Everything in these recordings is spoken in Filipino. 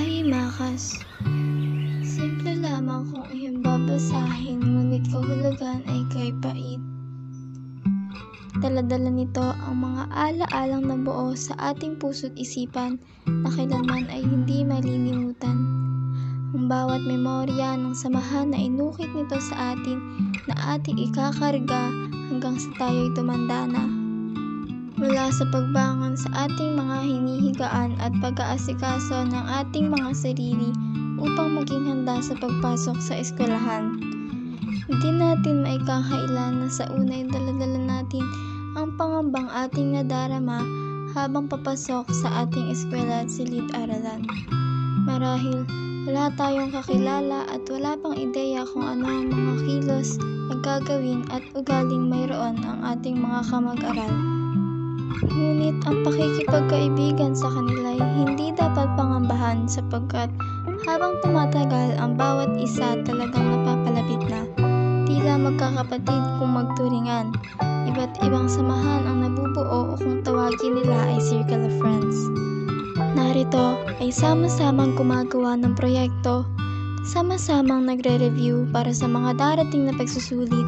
Pahimakas. Simple lamang kung iyong babasahin, ngunit kahulugan ay kay pait. Dala-dala nito ang mga ala-alang nabuo sa ating puso't isipan na kailanman ay hindi malilimutan. Ang bawat memorya ng samahan na inukit nito sa atin na ating ikakarga hanggang sa tayo'y tumanda na. Mula sa pagbangon sa ating mga hinihigaan at pag-aasikaso ng ating mga sarili upang maging handa sa pagpasok sa eskwelahan. Hindi natin maikakailan na sa unay dala-dala natin ang pangambang ating nadarama habang papasok sa ating eskwela at silid-aralan. Marahil wala tayong kakilala at wala pang ideya kung ano ang mga kilos na gagawin at ugaling mayroon ang ating mga kamag-aral. Ngunit ang pakikipagkaibigan sa kanila ay hindi dapat pangambahan sapagkat habang tumatagal ang bawat isa talagang napapalapit na. Tila magkakapatid kung magturingan. Iba't ibang samahan ang nabubuo o kung tawagin nila ay circle of friends. Narito ay sama-samang gumagawa ng proyekto, sama-samang nagre-review para sa mga darating na pagsusulit,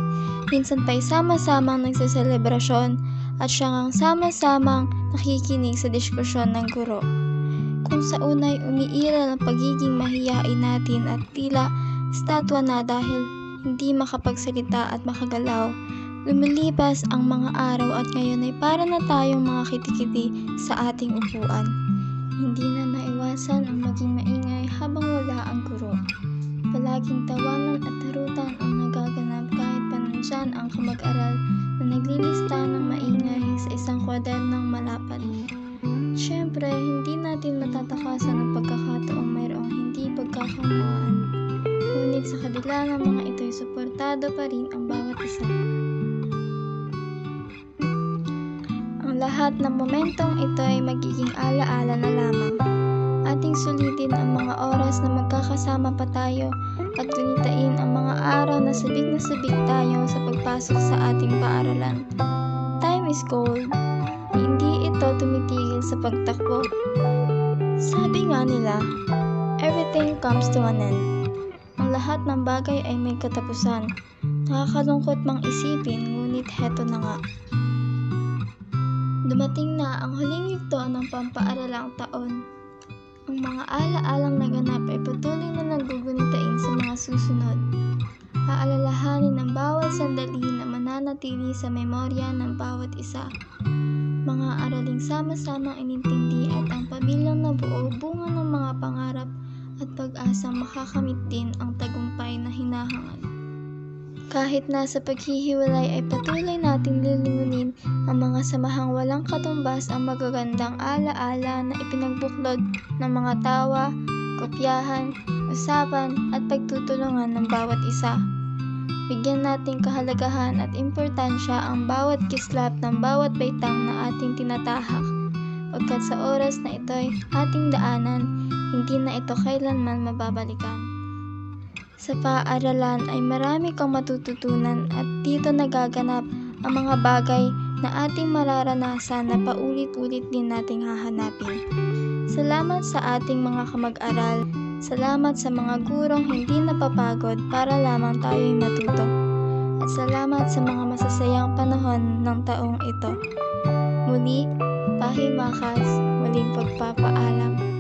minsan pa'y sama-samang nagsaselebrasyon at siyang sama-samang nakikinig sa diskusyon ng guro. Kung sa unay umiiral ang pagiging mahiyain natin at tila estatwa na dahil hindi makapagsalita at makagalaw, lumilipas ang mga araw at ngayon ay para na tayong mga kitikiti sa ating upuan. Hindi na maiwasan ang maging maingay habang wala ang guro. Palaging tawanan at harutan ang nagaganap kahit pa nandyan ang kamag-aral na naglilista ng maingay sa isang kwadernong malapad. Siyempre, hindi natin matatakasan ang pagkakataong mayroong hindi pagkakaunawaan. Ngunit sa kabila ng mga ito'y suportado pa rin ang bawat isa. Ang lahat ng momentong ito ay magiging ala-ala na lamang. Ating sulitin ang mga oras na magkakasama pa tayo at gunitain ang mga araw na sabik tayo sa pagpasok sa ating paaralan. Time is gold. Hindi ito tumitigil sa pagtakbo. Sabi nga nila, everything comes to an end. Ang lahat ng bagay ay may katapusan. Nakakalungkot mang isipin, ngunit heto na nga. Dumating na ang huling yugto ng pampaaralang taon. Ang mga ala-alang naganap ay patuloy na nagugunitain sa mga susunod. Aalalahanin ang bawat sandali na mananatili sa memorya ng bawat isa. Mga araling sama-samang inintindi at ang pamilyang nabuo bunga ng mga pangarap at pag-asang makakamit din ang tagumpay na hinahangad. Kahit nasa paghihiwalay ay patuloy nating lilingunin ang mga samahang walang katumbas ang magagandang ala-ala na ipinagbuklod ng mga tawa, kopyahan, usapan at pagtutulungan ng bawat isa. Bigyan nating kahalagahan at importansya ang bawat kislap ng bawat baitang na ating tinatahak. Pagkat sa oras na ito'y ating daanan, hindi na ito kailanman mababalikan. Sa paaralan ay marami kang matututunan at dito nagaganap ang mga bagay na ating mararanasan na paulit-ulit din nating hahanapin. Salamat sa ating mga kamag-aral. Salamat sa mga gurong hindi napapagod para lamang tayo'y matuto. At salamat sa mga masasayang panahon ng taong ito. Muli, pahimakas, muling pagpapaalam.